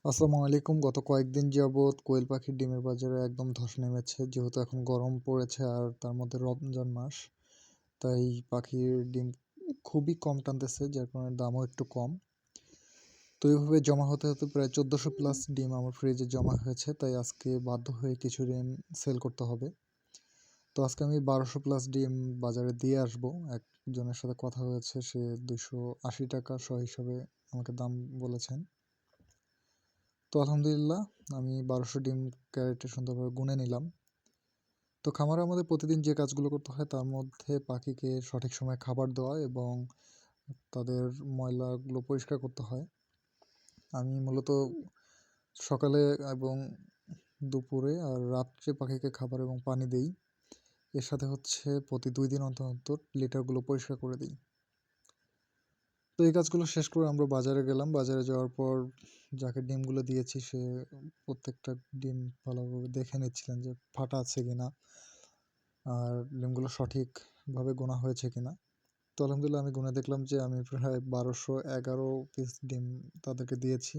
আসসালামু আলাইকুম। গত কয়েকদিন যাবৎ কোয়েল পাখির ডিমের বাজারে একদম ধস নেমেছে। যেহেতু এখন গরম পড়েছে আর তার মধ্যে রমজান মাস, তাই পাখির ডিম খুবই কম টানতেছে, যার কারণে দামও একটু কম। তো এইভাবে জমা হতে হতে প্রায় 1400 প্লাস ডিম আমার ফ্রিজে জমা হয়েছে, তাই আজকে বাধ্য হয়ে কিছু ডিম সেল করতে হবে। তো আজকে আমি 1200 প্লাস ডিম বাজারে দিয়ে আসবো। একজনের সাথে কথা হয়েছে, সে 280 টাকা হিসাবে আমাকে দাম বলেছেন। তো আলহামদুলিল্লাহ, আমি 1200 ডিম ক্যারেটে সুন্দরভাবে গুনে নিলাম। তো খামারে আমাদের প্রতিদিন যে কাজগুলো করতে হয় তার মধ্যে পাখিকে সঠিক সময়ে খাবার দেওয়া এবং তাদের ময়লাগুলো পরিষ্কার করতে হয়। আমি মূলত সকালে এবং দুপুরে আর রাত্রে পাখিকে খাবার এবং পানি দেই। এর সাথে হচ্ছে প্রতি 2 দিন অন্তর অন্তর লিটারগুলো পরিষ্কার করে দিই। তো এই কাজগুলো শেষ করে আমরা বাজারে গেলাম। বাজারে যাওয়ার পর যাকে ডিমগুলো দিয়েছি সে প্রত্যেকটা ডিম ভালোভাবে দেখে নিচ্ছিলেন যে ফাটা আছে কিনা আর ডিমগুলো সঠিকভাবে গোনা হয়েছে কিনা। তো আলহামদুলিল্লাহ আমি গুনে দেখলাম যে আমি প্রায় 1211 পিস ডিম তাদেরকে দিয়েছি।